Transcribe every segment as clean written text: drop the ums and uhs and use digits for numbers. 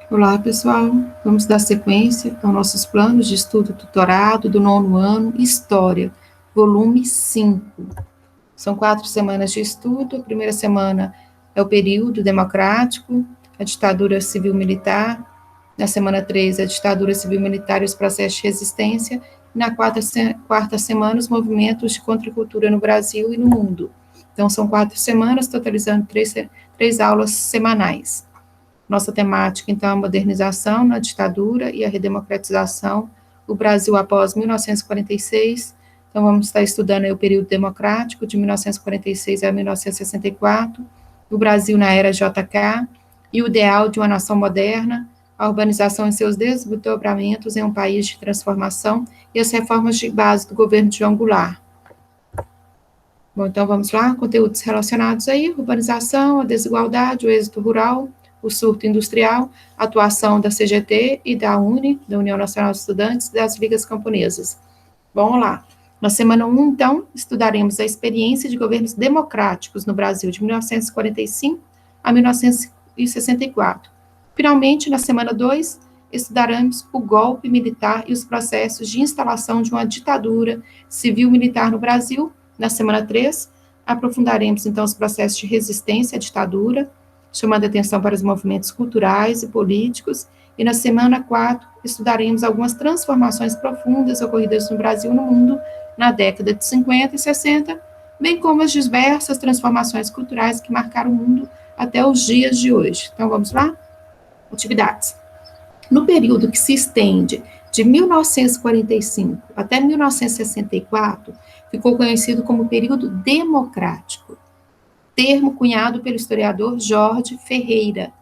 Olá, pessoal. Vamos dar sequência aos nossos planos de estudo tutorado do 9º ano, História, volume 5. São 4 semanas de estudo. A primeira semana é o período democrático, a ditadura civil-militar. Na semana 3, a ditadura civil-militar e os processos de resistência. E na quarta semana, os movimentos de contracultura no Brasil e no mundo. Então, são 4 semanas, totalizando 3 aulas semanais. Nossa temática, então, é a modernização na ditadura e a redemocratização, o Brasil após 1946. Então, vamos estar estudando aí o período democrático, de 1946 a 1964, o Brasil na era JK, e o ideal de uma nação moderna, a urbanização e seus desdobramentos em um país de transformação e as reformas de base do governo de João Goulart. Bom, então vamos lá, conteúdos relacionados aí, urbanização, a desigualdade, o êxito rural, o surto industrial, a atuação da CGT e da UNE, da União Nacional de Estudantes, das Ligas Camponesas. Vamos lá. Na semana 1, então, estudaremos a experiência de governos democráticos no Brasil de 1945 a 1964. Finalmente, na semana 2, estudaremos o golpe militar e os processos de instalação de uma ditadura civil-militar no Brasil. Na semana 3, aprofundaremos, então, os processos de resistência à ditadura, chamando atenção para os movimentos culturais e políticos, e na semana 4, estudaremos algumas transformações profundas ocorridas no Brasil e no mundo na década de 50 e 60, bem como as diversas transformações culturais que marcaram o mundo até os dias de hoje. Então, vamos lá? Atividades. No período que se estende de 1945 até 1964, ficou conhecido como período democrático, termo cunhado pelo historiador Jorge Ferreira.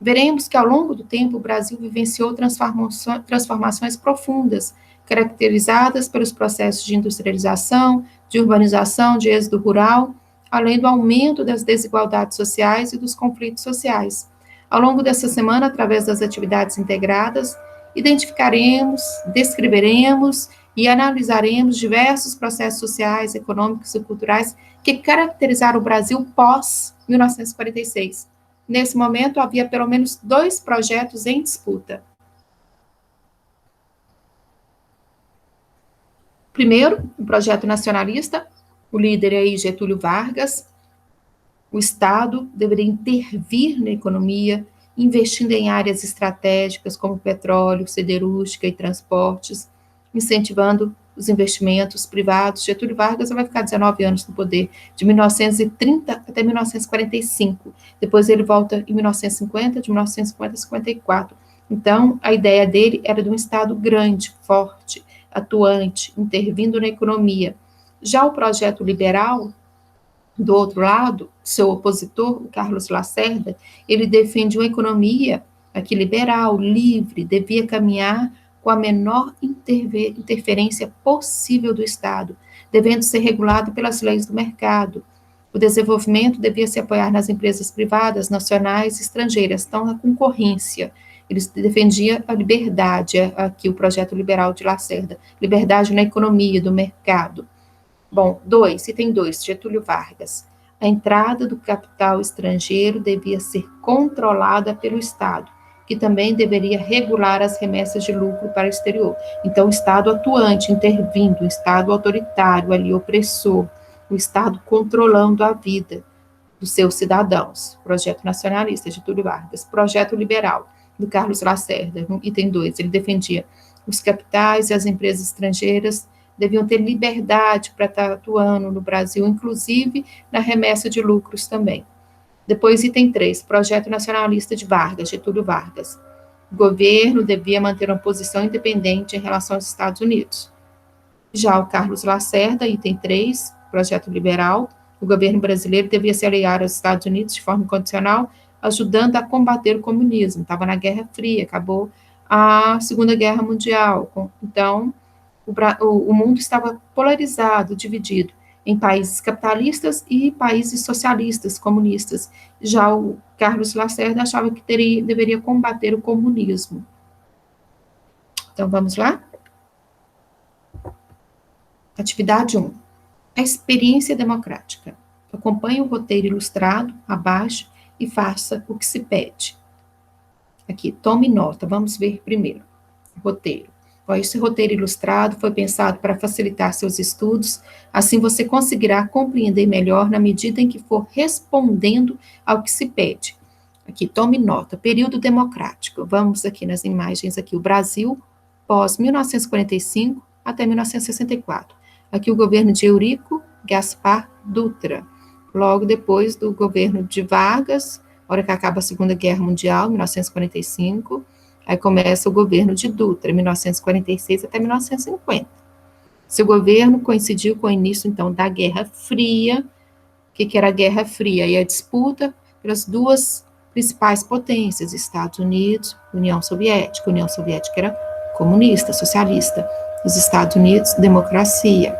Veremos que, ao longo do tempo, o Brasil vivenciou transformações profundas, caracterizadas pelos processos de industrialização, de urbanização, de êxodo rural, além do aumento das desigualdades sociais e dos conflitos sociais. Ao longo dessa semana, através das atividades integradas, identificaremos, descreveremos e analisaremos diversos processos sociais, econômicos e culturais que caracterizaram o Brasil pós-1946. Nesse momento, havia pelo menos 2 projetos em disputa. Primeiro, o projeto nacionalista, o líder aí, Getúlio Vargas. O Estado deveria intervir na economia, investindo em áreas estratégicas como petróleo, siderúrgica e transportes, incentivando os investimentos privados. Getúlio Vargas vai ficar 19 anos no poder, de 1930 até 1945. Depois ele volta em 1950, de 1950 a 54. Então, a ideia dele era de um Estado grande, forte, atuante, intervindo na economia. Já o projeto liberal, do outro lado, seu opositor, o Carlos Lacerda, ele defende uma economia aqui liberal, livre, devia caminhar com a menor interferência possível do Estado, devendo ser regulado pelas leis do mercado. O desenvolvimento devia se apoiar nas empresas privadas, nacionais e estrangeiras, então a concorrência. Eles defendiam a liberdade, aqui o projeto liberal de Lacerda, liberdade na economia, do mercado. Bom, item 2, Getúlio Vargas. A entrada do capital estrangeiro devia ser controlada pelo Estado, que também deveria regular as remessas de lucro para o exterior. Então, o Estado atuante, intervindo, o Estado autoritário ali, opressor, o Estado controlando a vida dos seus cidadãos. Projeto nacionalista, Getúlio Vargas. Projeto liberal, do Carlos Lacerda, item 2, ele defendia os capitais e as empresas estrangeiras deviam ter liberdade para estar atuando no Brasil, inclusive na remessa de lucros também. Depois, item 3, projeto nacionalista de Vargas, Getúlio Vargas. O governo devia manter uma posição independente em relação aos Estados Unidos. Já o Carlos Lacerda, item 3, projeto liberal, o governo brasileiro devia se aliar aos Estados Unidos de forma incondicional, ajudando a combater o comunismo. Estava na Guerra Fria, acabou a Segunda Guerra Mundial. Então, o mundo estava polarizado, dividido em países capitalistas e países socialistas, comunistas. Já o Carlos Lacerda achava que deveria combater o comunismo. Então, vamos lá? Atividade 1. A experiência democrática. Acompanhe o roteiro ilustrado abaixo e faça o que se pede. Aqui, tome nota, vamos ver primeiro o roteiro. Esse roteiro ilustrado foi pensado para facilitar seus estudos, assim você conseguirá compreender melhor na medida em que for respondendo ao que se pede. Aqui, tome nota, período democrático. Vamos aqui nas imagens, aqui o Brasil, pós 1945 até 1964. Aqui o governo de Eurico Gaspar Dutra. Logo depois do governo de Vargas, hora que acaba a Segunda Guerra Mundial, 1945, aí começa o governo de Dutra, 1946 até 1950. Seu governo coincidiu com o início, então, da Guerra Fria. O que era a Guerra Fria? E a disputa pelas duas principais potências, Estados Unidos, União Soviética. A União Soviética era comunista, socialista. Os Estados Unidos, democracia.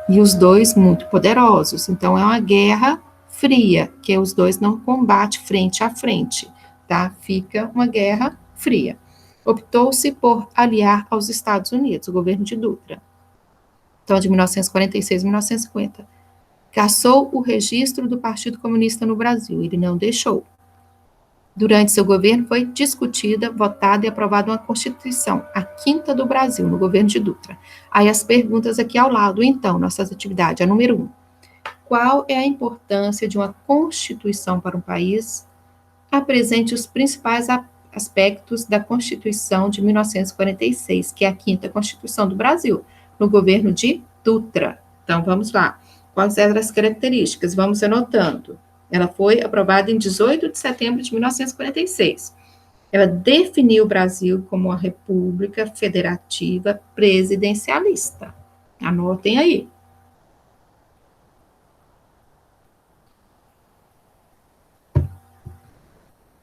E os dois muito poderosos. Então, é uma guerra fria, que os dois não combatem frente a frente, tá? Fica uma guerra fria. Optou-se por aliar aos Estados Unidos, o governo de Dutra. Então, de 1946 a 1950. Cassou o registro do Partido Comunista no Brasil, ele não deixou. Durante seu governo foi discutida, votada e aprovada uma Constituição, a quinta do Brasil, no governo de Dutra. Aí as perguntas aqui ao lado, então, nossas atividades. A número 1. Qual é a importância de uma Constituição para um país? Apresente os principais aspectos da Constituição de 1946, que é a quinta Constituição do Brasil, no governo de Dutra. Então, vamos lá. Quais eram as características? Vamos anotando. Ela foi aprovada em 18 de setembro de 1946. Ela definiu o Brasil como uma república federativa presidencialista. Anotem aí.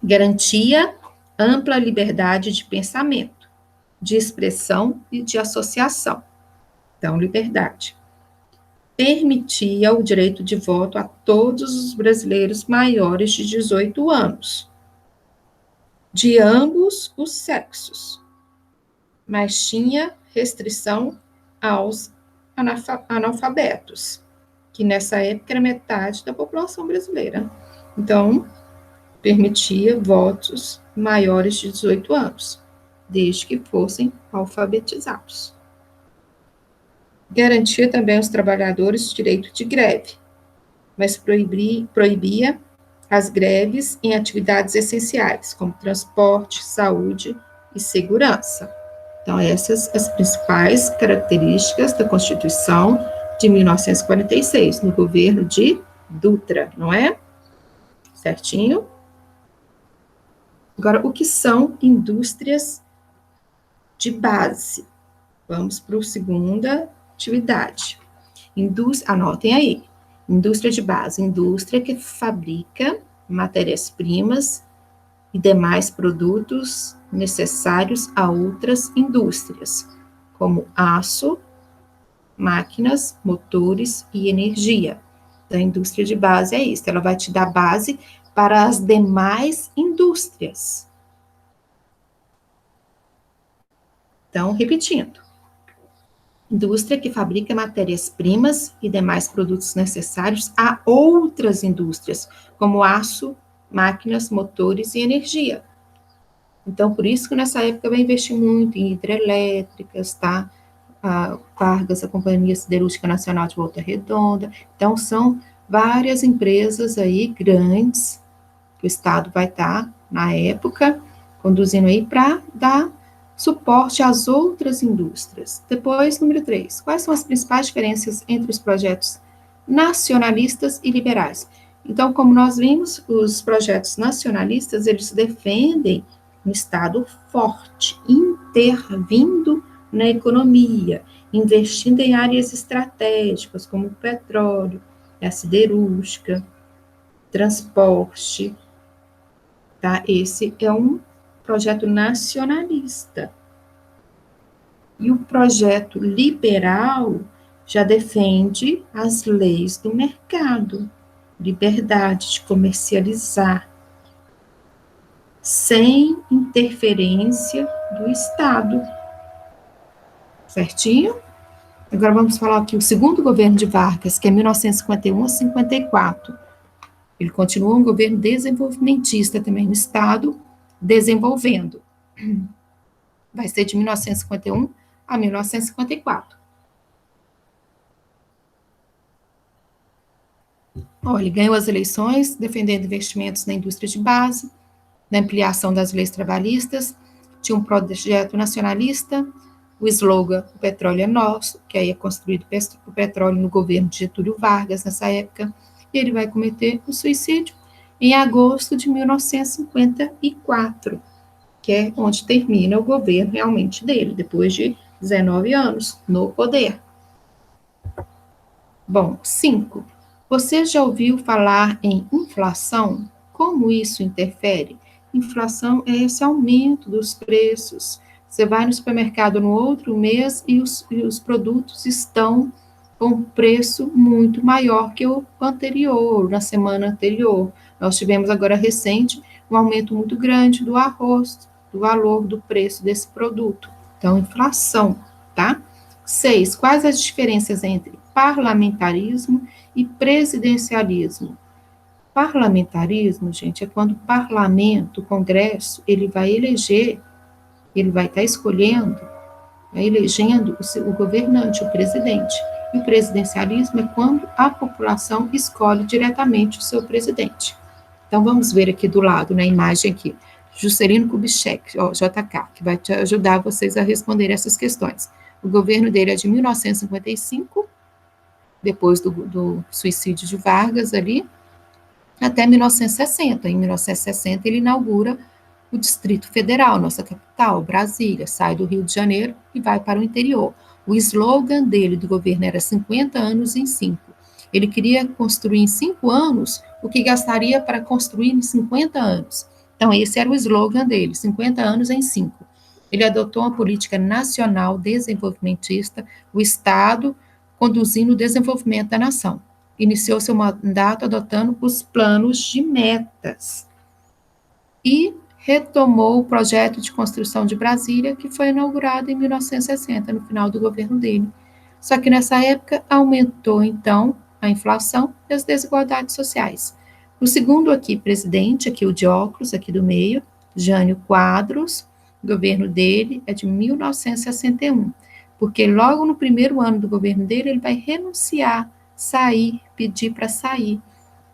Garantia ampla liberdade de pensamento, de expressão e de associação. Então, liberdade. Permitia o direito de voto a todos os brasileiros maiores de 18 anos, de ambos os sexos, mas tinha restrição aos analfabetos, que nessa época era metade da população brasileira. Então, permitia votos maiores de 18 anos, desde que fossem alfabetizados. Garantia também aos trabalhadores o direito de greve, mas proibia as greves em atividades essenciais, como transporte, saúde e segurança. Então, essas as principais características da Constituição de 1946, no governo de Dutra, não é? Certinho? Agora, o que são indústrias de base? Vamos para a segunda atividade. Anotem aí. Indústria de base, indústria que fabrica matérias-primas e demais produtos necessários a outras indústrias, como aço, máquinas, motores e energia. Então, a indústria de base é isso, ela vai te dar base para as demais indústrias. Então, repetindo. Indústria que fabrica matérias-primas e demais produtos necessários a outras indústrias, como aço, máquinas, motores e energia. Então, por isso que nessa época vai investir muito em hidrelétricas, tá? A Vargas, a Companhia Siderúrgica Nacional de Volta Redonda. Então, são várias empresas aí grandes que o Estado vai estar, na época, conduzindo aí para dar suporte às outras indústrias. Depois, número 3, quais são as principais diferenças entre os projetos nacionalistas e liberais? Então, como nós vimos, os projetos nacionalistas, eles defendem um Estado forte, intervindo na economia, investindo em áreas estratégicas, como o petróleo, a siderúrgica, transporte, tá? Esse é um projeto nacionalista. E o projeto liberal já defende as leis do mercado, liberdade de comercializar, sem interferência do Estado. Certinho? Agora vamos falar aqui o segundo governo de Vargas, que é 1951 a 54. Ele continua um governo desenvolvimentista também no Estado, desenvolvendo. Vai ser de 1951 a 1954. Olha, ele ganhou as eleições, defendendo investimentos na indústria de base, na ampliação das leis trabalhistas, tinha um projeto nacionalista, o slogan "O petróleo é nosso", que aí é construído o petróleo no governo de Getúlio Vargas, nessa época, e ele vai cometer o suicídio em agosto de 1954, que é onde termina o governo realmente dele, depois de 19 anos no poder. Bom, 5. Você já ouviu falar em inflação? Como isso interfere? Inflação é esse aumento dos preços. Você vai no supermercado no outro mês e os produtos estão com preço muito maior que o anterior, na semana anterior. Nós tivemos agora recente um aumento muito grande do arroz, do valor do preço desse produto. Então, inflação, tá? 6. Quais as diferenças entre parlamentarismo e presidencialismo? Parlamentarismo, gente, é quando o parlamento, o Congresso, ele vai eleger, ele vai estar escolhendo, vai elegendo o governante, o presidente. E o presidencialismo é quando a população escolhe diretamente o seu presidente. Então, vamos ver aqui do lado, na imagem aqui, Juscelino Kubitschek, JK, que vai te ajudar vocês a responder essas questões. O governo dele é de 1955, depois do suicídio de Vargas ali, até 1960. Em 1960, ele inaugura o Distrito Federal, nossa capital, Brasília, sai do Rio de Janeiro e vai para o interior. O slogan dele, do governo, era 50 anos em 5. Ele queria construir em 5 anos o que gastaria para construir em 50 anos. Então, esse era o slogan dele, 50 anos em 5. Ele adotou uma política nacional desenvolvimentista, o Estado conduzindo o desenvolvimento da nação. Iniciou seu mandato adotando os planos de metas e retomou o projeto de construção de Brasília, que foi inaugurado em 1960, no final do governo dele. Só que nessa época aumentou, então, a inflação e as desigualdades sociais. O segundo aqui, presidente, aqui o de óculos, aqui do meio, Jânio Quadros, o governo dele é de 1961, porque logo no primeiro ano do governo dele, ele vai renunciar, sair, pedir para sair.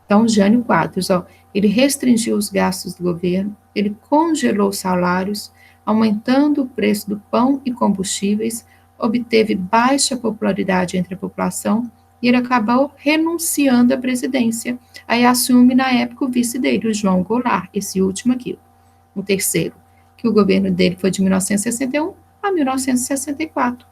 Então, Jânio Quadros, ele restringiu os gastos do governo, ele congelou salários, aumentando o preço do pão e combustíveis, obteve baixa popularidade entre a população e ele acabou renunciando à presidência. Aí assume, na época, o vice dele, o João Goulart, esse último aqui, o terceiro, que o governo dele foi de 1961 a 1964.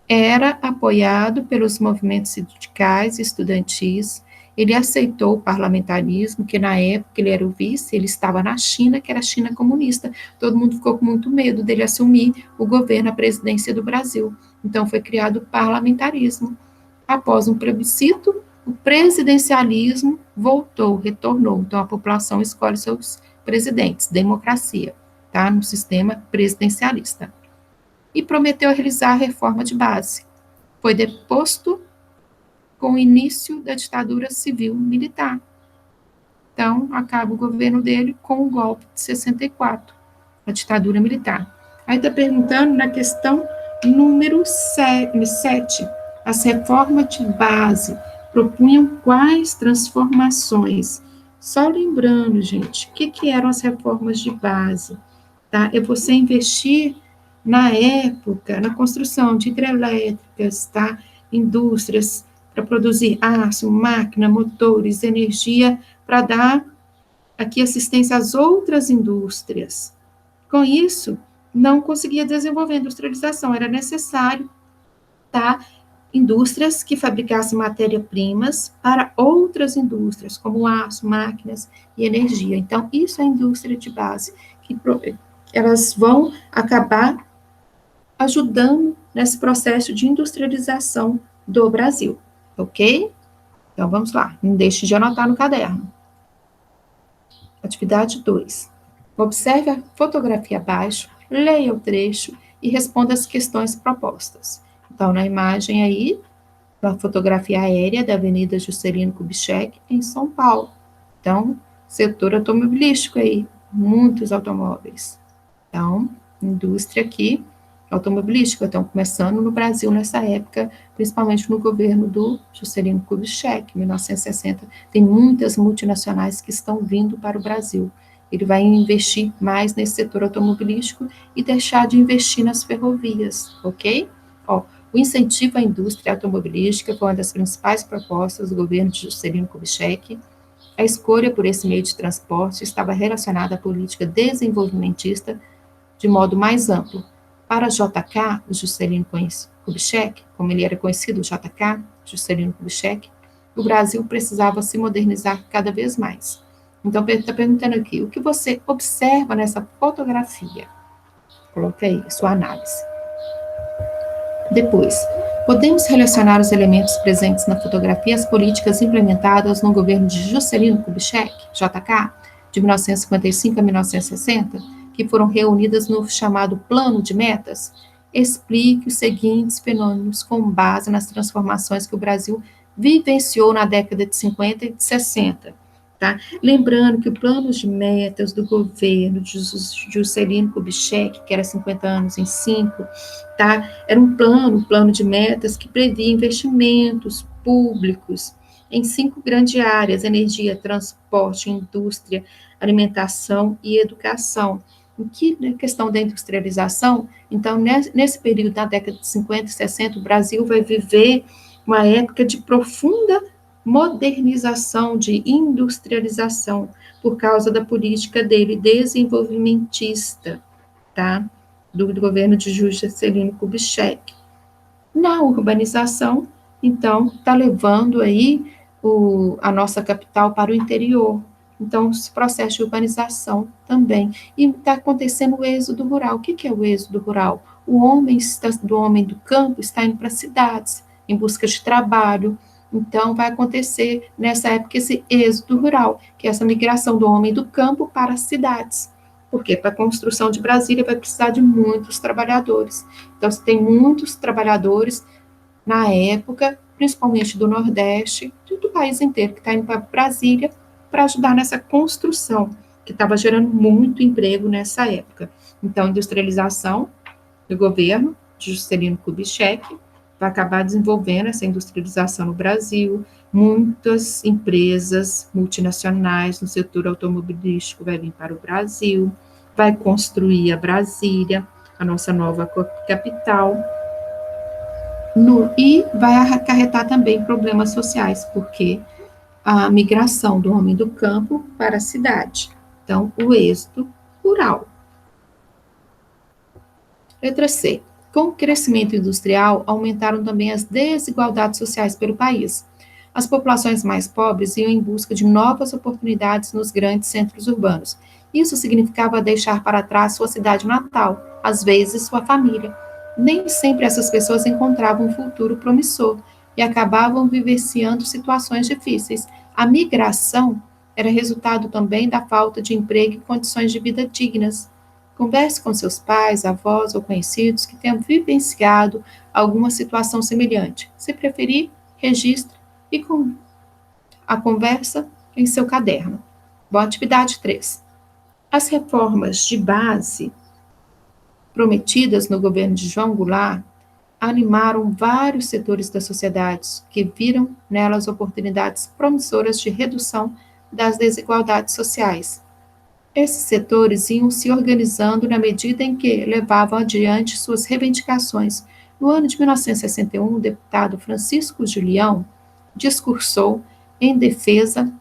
Era apoiado pelos movimentos sindicais e estudantis. Ele aceitou o parlamentarismo, que na época ele era o vice, ele estava na China, que era a China comunista. Todo mundo ficou com muito medo dele assumir o governo, a presidência do Brasil. Então foi criado o parlamentarismo. Após um plebiscito, o presidencialismo voltou, retornou. Então a população escolhe seus presidentes, democracia, tá? No sistema presidencialista. E prometeu realizar a reforma de base. Foi deposto com o início da ditadura civil-militar. Então, acaba o governo dele com o golpe de 64, a ditadura militar. Aí está perguntando na questão número 7, as reformas de base propunham quais transformações? Só lembrando, gente, o que eram as reformas de base? Tá? É você investir, na época, na construção de hidrelétricas, tá? Indústrias para produzir aço, máquina, motores, energia, para dar aqui assistência às outras indústrias. Com isso, não conseguia desenvolver a industrialização, era necessário, tá? Indústrias que fabricassem matéria-primas para outras indústrias, como aço, máquinas e energia. Então, isso é a indústria de base, que elas vão acabar ajudando nesse processo de industrialização do Brasil, ok? Então, vamos lá, não deixe de anotar no caderno. Atividade 2. Observe a fotografia abaixo, leia o trecho e responda as questões propostas. Então, na imagem aí, a fotografia aérea da Avenida Juscelino Kubitschek, em São Paulo. Então, setor automobilístico aí, muitos automóveis. Então, indústria aqui automobilística, estão começando no Brasil nessa época, principalmente no governo do Juscelino Kubitschek, 1960, tem muitas multinacionais que estão vindo para o Brasil. Ele vai investir mais nesse setor automobilístico e deixar de investir nas ferrovias, ok? Ó, o incentivo à indústria automobilística foi uma das principais propostas do governo de Juscelino Kubitschek. A escolha por esse meio de transporte estava relacionada à política desenvolvimentista de modo mais amplo. Para JK, o Juscelino Kubitschek, como ele era conhecido, JK, Juscelino Kubitschek, o Brasil precisava se modernizar cada vez mais. Então, ele está perguntando aqui, o que você observa nessa fotografia? Coloque aí sua análise. Depois, podemos relacionar os elementos presentes na fotografia às políticas implementadas no governo de Juscelino Kubitschek, JK, de 1955 a 1960, que foram reunidas no chamado Plano de Metas? Explique os seguintes fenômenos com base nas transformações que o Brasil vivenciou na década de 50 e de 60. Tá? Lembrando que o plano de metas do governo de Juscelino Kubitschek, que era 50 anos em 5, tá? Era um plano de metas que previa investimentos públicos em 5 grandes áreas: energia, transporte, indústria, alimentação e educação. Em que, na questão da industrialização, então, nesse período da década de 50 e 60, o Brasil vai viver uma época de profunda modernização, de industrialização, por causa da política dele desenvolvimentista, tá? Do governo de Juscelino Kubitschek. Na urbanização, então, está levando aí a nossa capital para o interior. Então, esse processo de urbanização também. E está acontecendo o êxodo rural. O que é o êxodo rural? O homem do campo está indo para as cidades, em busca de trabalho. Então, vai acontecer nessa época esse êxodo rural, que é essa migração do homem do campo para as cidades. Porque para a construção de Brasília vai precisar de muitos trabalhadores. Então, você tem muitos trabalhadores na época, principalmente do Nordeste, do país inteiro, que está indo para Brasília para ajudar nessa construção, que estava gerando muito emprego nessa época. Então, industrialização do governo de Juscelino Kubitschek vai acabar desenvolvendo essa industrialização no Brasil. Muitas empresas multinacionais no setor automobilístico vai vir para o Brasil, vai construir a Brasília, a nossa nova capital, e vai acarretar também problemas sociais, porque a migração do homem do campo para a cidade. Então, o êxodo rural. Letra C. Com o crescimento industrial, aumentaram também as desigualdades sociais pelo país. As populações mais pobres iam em busca de novas oportunidades nos grandes centros urbanos. Isso significava deixar para trás sua cidade natal, às vezes sua família. Nem sempre essas pessoas encontravam um futuro promissor e acabavam vivenciando situações difíceis. A migração era resultado também da falta de emprego e condições de vida dignas. Converse com seus pais, avós ou conhecidos que tenham vivenciado alguma situação semelhante. Se preferir, registre e com a conversa em seu caderno. Boa atividade 3. As reformas de base prometidas no governo de João Goulart animaram vários setores da sociedade que viram nelas oportunidades promissoras de redução das desigualdades sociais. Esses setores iam se organizando na medida em que levavam adiante suas reivindicações. No ano de 1961, o deputado Francisco Julião discursou em defesa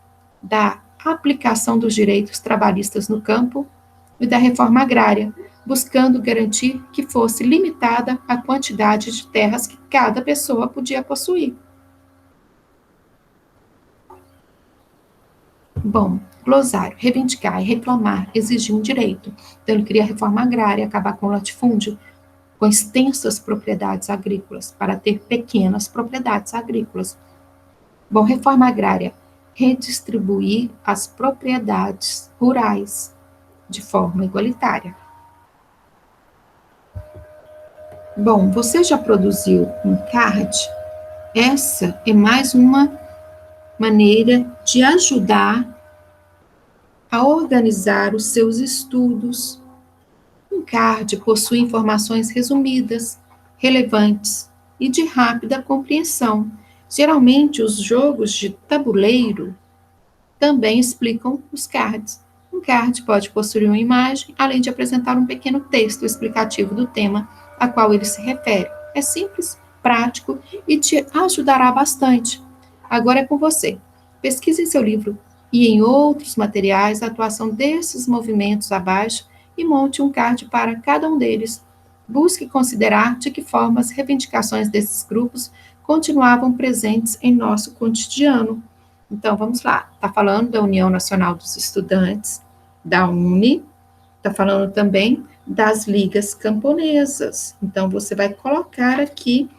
da aplicação dos direitos trabalhistas no campo e da reforma agrária, buscando garantir que fosse limitada a quantidade de terras que cada pessoa podia possuir. Bom, glossário: reivindicar e reclamar, exigir um direito. Então, ele queria a reforma agrária, acabar com o latifúndio, com extensas propriedades agrícolas, para ter pequenas propriedades agrícolas. Bom, reforma agrária: redistribuir as propriedades rurais de forma igualitária. Bom, você já produziu um card? Essa é mais uma maneira de ajudar a organizar os seus estudos. Um card possui informações resumidas, relevantes e de rápida compreensão. Geralmente, os jogos de tabuleiro também explicam os cards. Um card pode possuir uma imagem, além de apresentar um pequeno texto explicativo do tema a qual ele se refere. É simples, prático e te ajudará bastante. Agora é com você. Pesquise em seu livro e em outros materiais a atuação desses movimentos abaixo e monte um card para cada um deles. Busque considerar de que forma as reivindicações desses grupos continuavam presentes em nosso cotidiano. Então, vamos lá. Está falando da União Nacional dos Estudantes, da UNE, está falando também das ligas camponesas. Então, você vai colocar aqui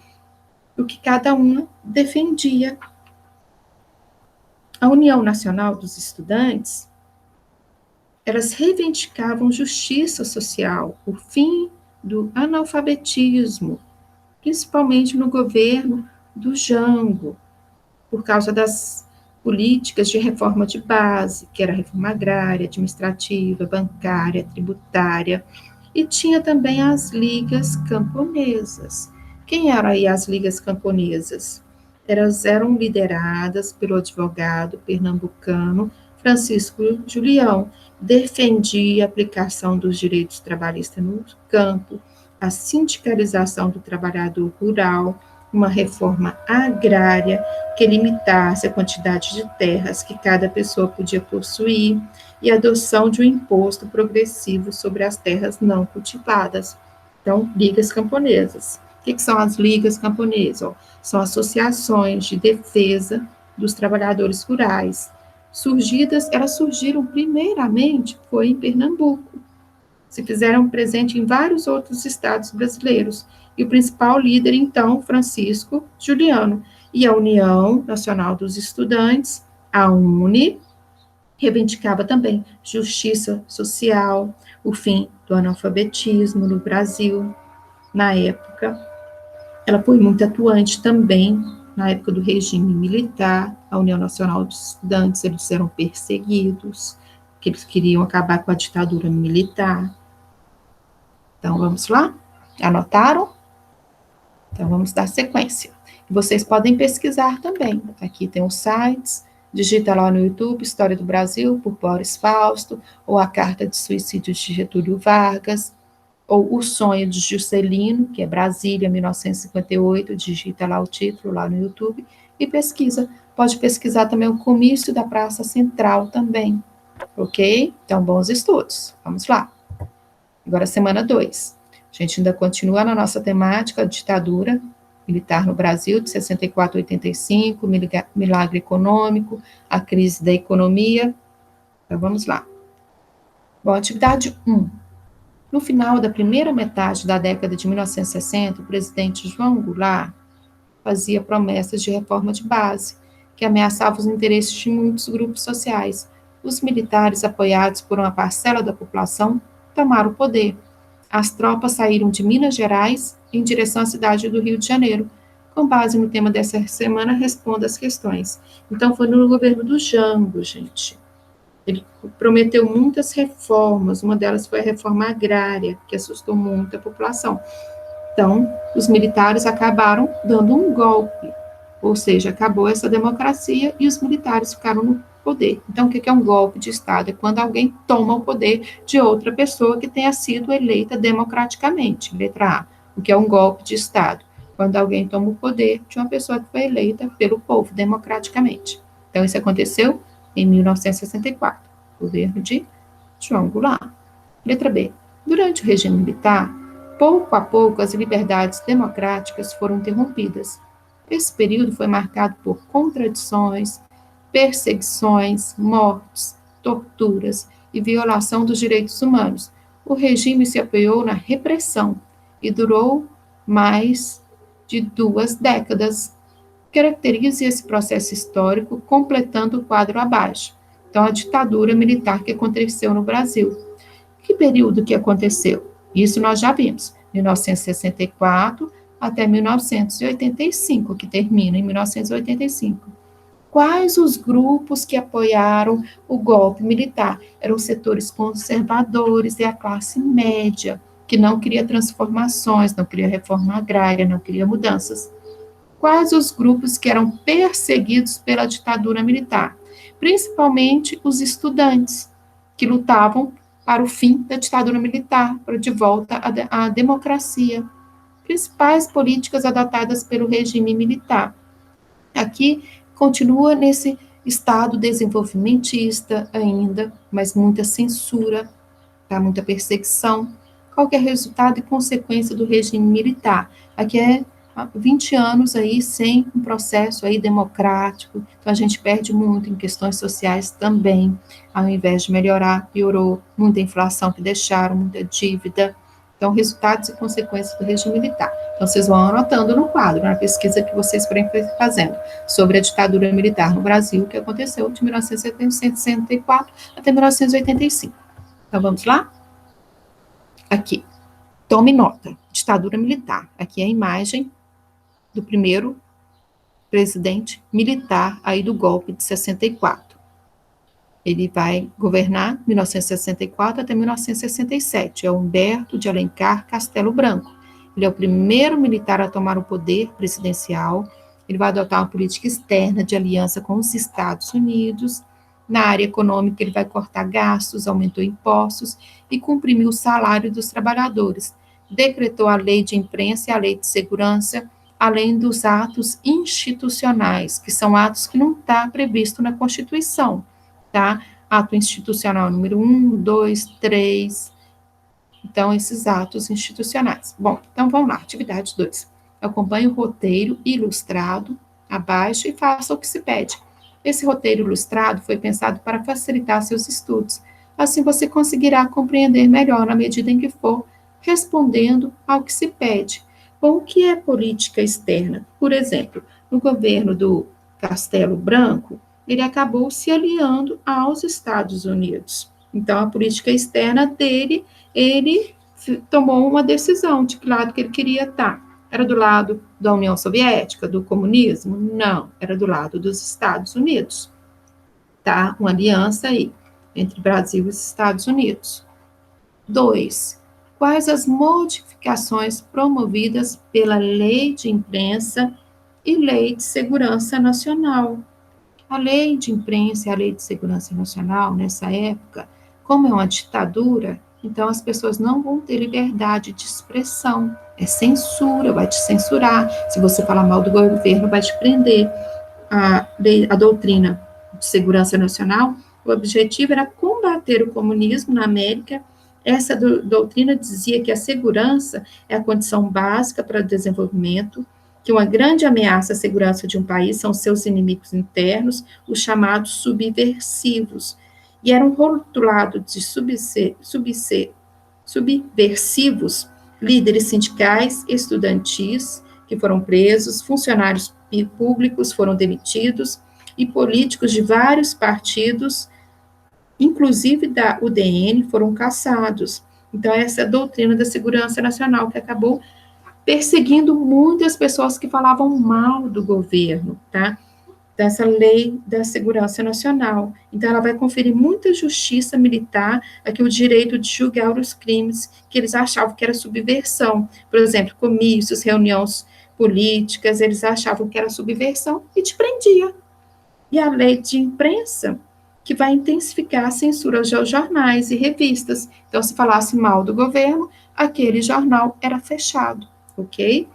o que cada uma defendia. A União Nacional dos Estudantes, elas reivindicavam justiça social, o fim do analfabetismo, principalmente no governo do Jango, por causa das políticas de reforma de base, que era a reforma agrária, administrativa, bancária, tributária, e tinha também as ligas camponesas. Quem eram aí as ligas camponesas? Elas eram lideradas pelo advogado pernambucano Francisco Julião, defendia a aplicação dos direitos trabalhistas no campo, a sindicalização do trabalhador rural, uma reforma agrária que limitasse a quantidade de terras que cada pessoa podia possuir e a adoção de um imposto progressivo sobre as terras não cultivadas. Então, ligas camponesas. O que são as ligas camponesas? São associações de defesa dos trabalhadores rurais. Elas surgiram primeiramente foi em Pernambuco. Se fizeram presente em vários outros estados brasileiros. E o principal líder, então, Francisco Juliano. E a União Nacional dos Estudantes, a UNE, reivindicava também justiça social, o fim do analfabetismo no Brasil, na época. Ela foi muito atuante também na época do regime militar. A União Nacional dos Estudantes, eles eram perseguidos, que eles queriam acabar com a ditadura militar. Então, vamos lá? Anotaram? Então, vamos dar sequência. Vocês podem pesquisar também. Aqui tem os sites. Digita lá no YouTube, História do Brasil, por Boris Fausto, ou a Carta de Suicídio de Getúlio Vargas, ou O Sonho de Juscelino, que é Brasília, 1958, digita lá o título, lá no YouTube, e pesquisa. Pode pesquisar também o comício da Praça Central também, ok? Então, bons estudos. Vamos lá. Agora, semana 2. A gente ainda continua na nossa temática, a ditadura militar no Brasil, de 64 a 85, milagre econômico, a crise da economia. Então, vamos lá. Bom, atividade 1. No final da primeira metade da década de 1960, o presidente João Goulart fazia promessas de reforma de base, que ameaçavam os interesses de muitos grupos sociais. Os militares, apoiados por uma parcela da população, tomaram o poder. As tropas saíram de Minas Gerais em direção à cidade do Rio de Janeiro. Com base no tema dessa semana, responda as questões. Então, foi no governo do Jango, gente. Ele prometeu muitas reformas, uma delas foi a reforma agrária, que assustou muito a população. Então, os militares acabaram dando um golpe, ou seja, acabou essa democracia e os militares ficaram no poder. Então, o que é um golpe de Estado? É quando alguém toma o poder de outra pessoa que tenha sido eleita democraticamente. Letra A. O que é um golpe de Estado? Quando alguém toma o poder de uma pessoa que foi eleita pelo povo democraticamente. Então, isso aconteceu em 1964, governo de João Goulart. Letra B. Durante o regime militar, pouco a pouco as liberdades democráticas foram interrompidas. Esse período foi marcado por contradições, perseguições, mortes, torturas e violação dos direitos humanos. O regime se apoiou na repressão e durou mais de 2 décadas. Caracterize esse processo histórico completando o quadro abaixo. Então, a ditadura militar que aconteceu no Brasil. Que período que aconteceu? Isso nós já vimos, 1964 até 1985, que termina em 1985. Quais os grupos que apoiaram o golpe militar? Eram os setores conservadores e a classe média, que não queria transformações, não queria reforma agrária, não queria mudanças. Quais os grupos que eram perseguidos pela ditadura militar? Principalmente os estudantes, que lutavam para o fim da ditadura militar, para de volta à democracia. Principais políticas adotadas pelo regime militar. Aqui continua nesse estado desenvolvimentista ainda, mas muita censura, tá? Muita perseguição. Qual que é o resultado e consequência do regime militar? Aqui é 20 anos aí sem um processo aí democrático, então a gente perde muito em questões sociais também, ao invés de melhorar, piorou, muita inflação que deixaram, muita dívida. Então, resultados e consequências do regime militar. Então, vocês vão anotando no quadro, na pesquisa que vocês forem fazendo, sobre a ditadura militar no Brasil, que aconteceu de 1964 até 1985. Então, vamos lá? Aqui, tome nota, ditadura militar. Aqui é a imagem do primeiro presidente militar aí do golpe de 64. Ele vai governar 1964 até 1967. É Humberto de Alencar Castelo Branco. Ele é o primeiro militar a tomar o poder presidencial. Ele vai adotar uma política externa de aliança com os Estados Unidos. Na área econômica, ele vai cortar gastos, aumentou impostos e comprimiu o salário dos trabalhadores. Decretou a lei de imprensa e a lei de segurança, além dos atos institucionais, que são atos que não está previsto na Constituição, tá? Ato institucional número 1, 2, 3. Então, esses atos institucionais. Bom, então vamos lá, atividade 2. Acompanhe o roteiro ilustrado abaixo e faça o que se pede. Esse roteiro ilustrado foi pensado para facilitar seus estudos. Assim você conseguirá compreender melhor na medida em que for respondendo ao que se pede. Bom, o que é política externa? Por exemplo, no governo do Castelo Branco, ele acabou se aliando aos Estados Unidos. Então, a política externa dele, ele tomou uma decisão de que lado que ele queria estar. Era do lado da União Soviética, do comunismo? Não, era do lado dos Estados Unidos. Tá? Uma aliança aí entre Brasil e os Estados Unidos. 2. Quais as modificações promovidas pela Lei de Imprensa e Lei de Segurança Nacional? A Lei de Imprensa e a Lei de Segurança Nacional, nessa época, como é uma ditadura, então as pessoas não vão ter liberdade de expressão. É censura, vai te censurar. Se você falar mal do governo, vai te prender. A doutrina de segurança nacional, o objetivo era combater o comunismo na América. Essa doutrina dizia que a segurança é a condição básica para o desenvolvimento, que uma grande ameaça à segurança de um país são seus inimigos internos, os chamados subversivos, e eram rotulados de subversivos líderes sindicais, estudantis, que foram presos, funcionários públicos foram demitidos, e políticos de vários partidos, inclusive da UDN, foram caçados. Então, essa é a doutrina da segurança nacional, que acabou perseguindo muitas pessoas que falavam mal do governo, tá? Dessa lei da segurança nacional. Então, ela vai conferir muita justiça militar, aqui o direito de julgar os crimes que eles achavam que era subversão. Por exemplo, comícios, reuniões políticas, eles achavam que era subversão e te prendia. E a lei de imprensa, que vai intensificar a censura aos jornais e revistas. Então, se falasse mal do governo, aquele jornal era fechado, ok?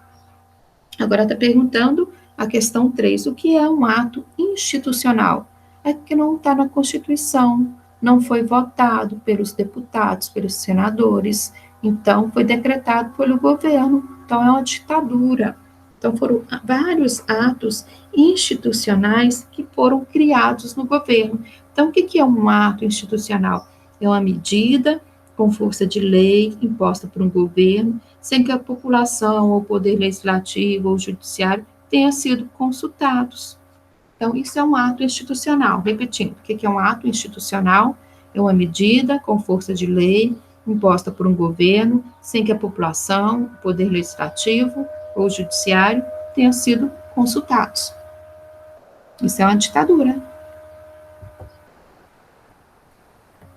Agora está perguntando a questão 3, o que é um ato institucional? É que não está na Constituição, não foi votado pelos deputados, pelos senadores, então foi decretado pelo governo, então é uma ditadura. Então foram vários atos institucionais que foram criados no governo. Então o que é um ato institucional? É uma medida com força de lei imposta por um governo, sem que a população, ou o poder legislativo, ou o judiciário tenha sido consultados. Então, isso é um ato institucional. Repetindo, o que é um ato institucional? É uma medida com força de lei imposta por um governo, sem que a população, o poder legislativo ou o judiciário tenham sido consultados. Isso é uma ditadura.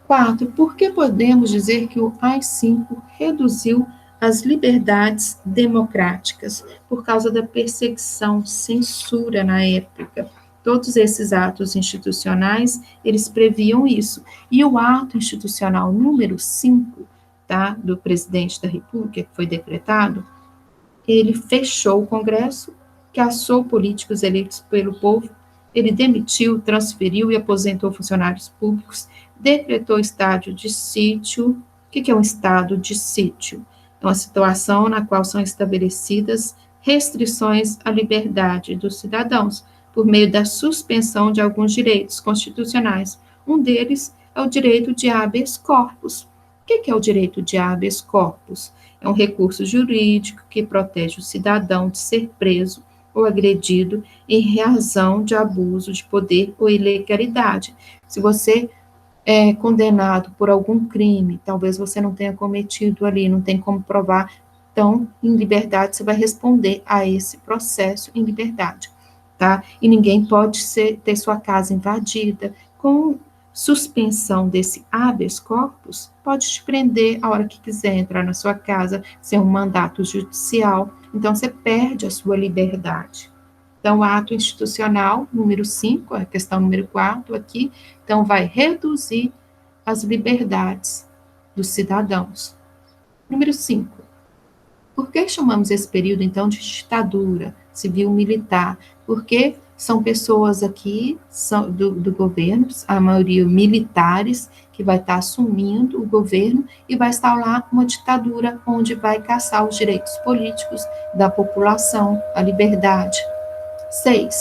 4. Por que podemos dizer que o AI-5 reduziu as liberdades democráticas? Por causa da perseguição, censura na época. Todos esses atos institucionais, eles previam isso. E o ato institucional número 5, tá, do presidente da República, que foi decretado, ele fechou o Congresso, cassou políticos eleitos pelo povo, ele demitiu, transferiu e aposentou funcionários públicos, decretou estado de sítio. O que é um estado de sítio? É uma situação na qual são estabelecidas restrições à liberdade dos cidadãos, por meio da suspensão de alguns direitos constitucionais. Um deles é o direito de habeas corpus. O que é o direito de habeas corpus? É um recurso jurídico que protege o cidadão de ser preso ou agredido em razão de abuso de poder ou ilegalidade. Se você é condenado por algum crime, talvez você não tenha cometido ali, não tem como provar, então, em liberdade, você vai responder a esse processo em liberdade, tá? E ninguém pode ter sua casa invadida. Com suspensão desse habeas corpus, pode te prender a hora que quiser, entrar na sua casa, ser um mandato judicial, então você perde a sua liberdade. Então, o ato institucional, número 5, a questão número 4 aqui, então vai reduzir as liberdades dos cidadãos. Número 5, por que chamamos esse período, então, de ditadura civil-militar? Porque são pessoas aqui do governo, a maioria militares, que vai estar assumindo o governo e vai instaurar uma ditadura onde vai caçar os direitos políticos da população, a liberdade. 6.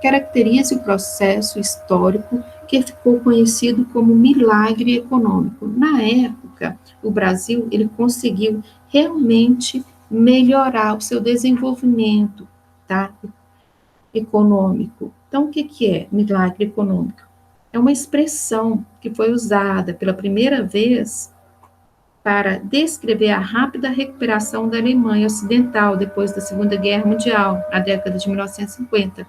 Caracterize o processo histórico que ficou conhecido como milagre econômico. Na época, o Brasil ele conseguiu realmente melhorar o seu desenvolvimento, tá, econômico. Então, o que é milagre econômico? É uma expressão que foi usada pela primeira vez para descrever a rápida recuperação da Alemanha Ocidental depois da Segunda Guerra Mundial, na década de 1950.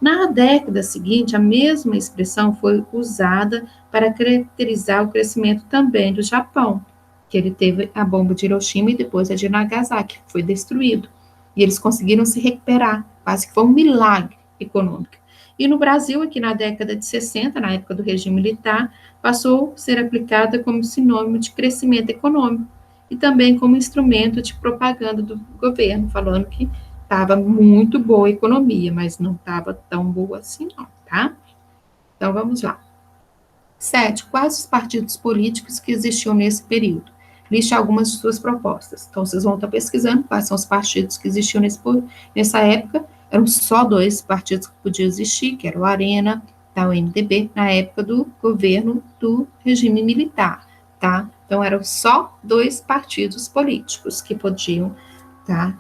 Na década seguinte, a mesma expressão foi usada para caracterizar o crescimento também do Japão, que ele teve a bomba de Hiroshima e depois a de Nagasaki, que foi destruído. E eles conseguiram se recuperar, quase que foi um milagre econômico. E no Brasil, aqui na década de 60, na época do regime militar, passou a ser aplicada como sinônimo de crescimento econômico e também como instrumento de propaganda do governo, falando que estava muito boa a economia, mas não estava tão boa assim não, tá? Então, vamos lá. 7. Quais os partidos políticos que existiam nesse período? Liste algumas de suas propostas. Então, vocês vão estar pesquisando quais são os partidos que existiam nessa época. Eram só 2 partidos que podiam existir, que era o Arena, tá, o MDB, na época do governo do regime militar, tá? Então, eram só 2 partidos políticos que podiam estar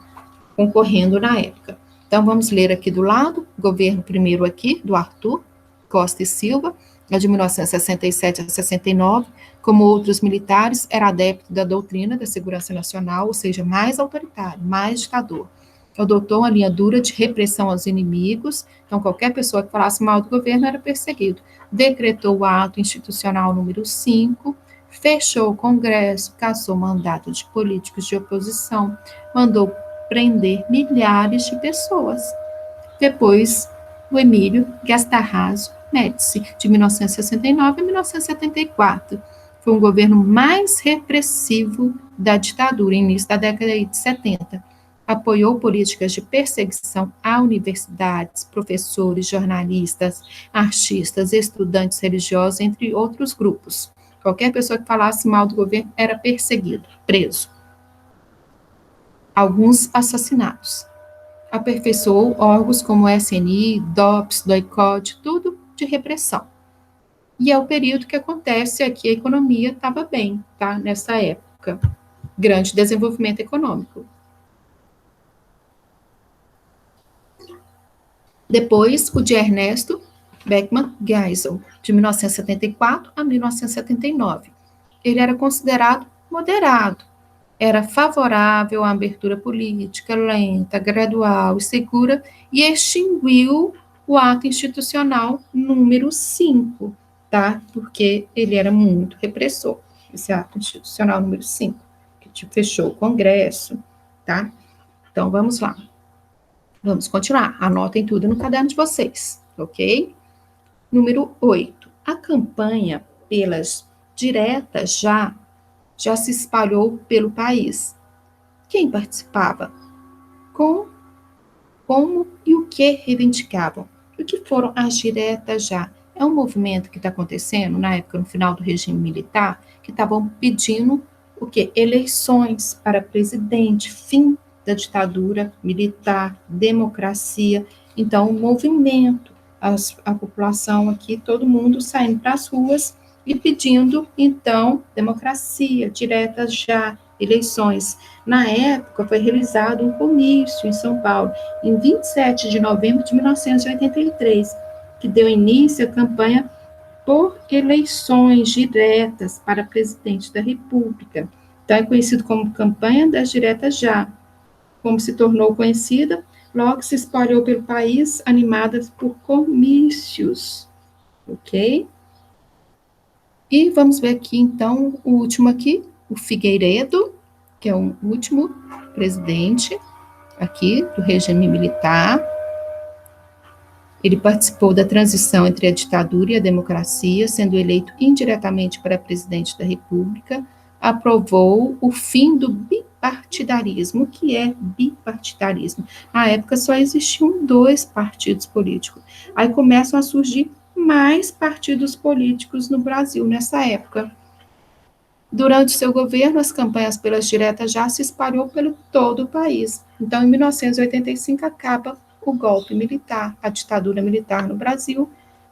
concorrendo na época. Então, vamos ler aqui do lado, governo primeiro aqui, do Arthur Costa e Silva, de 1967 a 69, como outros militares, era adepto da doutrina da segurança nacional, ou seja, mais autoritário, mais ditador. Adotou uma linha dura de repressão aos inimigos, então qualquer pessoa que falasse mal do governo era perseguido. Decretou o ato institucional número 5, fechou o Congresso, cassou mandato de políticos de oposição, mandou prender milhares de pessoas. Depois, o Emílio Gastarrazo Médici, de 1969 a 1974. Foi um governo mais repressivo da ditadura, início da década de 70. Apoiou políticas de perseguição a universidades, professores, jornalistas, artistas, estudantes religiosos, entre outros grupos. Qualquer pessoa que falasse mal do governo era perseguido, preso. Alguns assassinatos. Aperfeiçoou órgãos como o SNI, DOPS, DOI-CODE, tudo de repressão. E é o período que acontece aqui, a economia estava bem, tá? Nessa época. Grande desenvolvimento econômico. Depois, o de Ernesto Beckman Geisel, de 1974 a 1979. Ele era considerado moderado, era favorável à abertura política lenta, gradual e segura, e extinguiu o ato institucional número 5, tá? Porque ele era muito repressor, esse ato institucional número 5, que fechou o Congresso, tá? Então, vamos lá. Vamos continuar. Anotem tudo no caderno de vocês, ok? Número 8. A campanha pelas diretas já se espalhou pelo país. Quem participava? Como e o que reivindicavam? O que foram as diretas já? É um movimento que está acontecendo na época, no final do regime militar, que estavam pedindo o quê? Eleições para presidente, fim da ditadura militar, democracia. Então, um movimento, a população aqui, todo mundo saindo para as ruas e pedindo, então, democracia, diretas já, eleições. Na época, foi realizado um comício em São Paulo, em 27 de novembro de 1983, que deu início à campanha por eleições diretas para presidente da República. Então, é conhecido como campanha das diretas já. Como se tornou conhecida, logo se espalhou pelo país, animada por comícios, ok? E vamos ver aqui, então, o último aqui, o Figueiredo, que é o último presidente aqui do regime militar. Ele participou da transição entre a ditadura e a democracia, sendo eleito indiretamente para presidente da República, aprovou o fim do bipartidarismo. O que é bipartidarismo? Na época só existiam 2 partidos políticos. Aí começam a surgir mais partidos políticos no Brasil nessa época. Durante seu governo, as campanhas pelas diretas já se espalhou pelo todo o país. Então, em 1985, acaba o golpe militar, a ditadura militar no Brasil,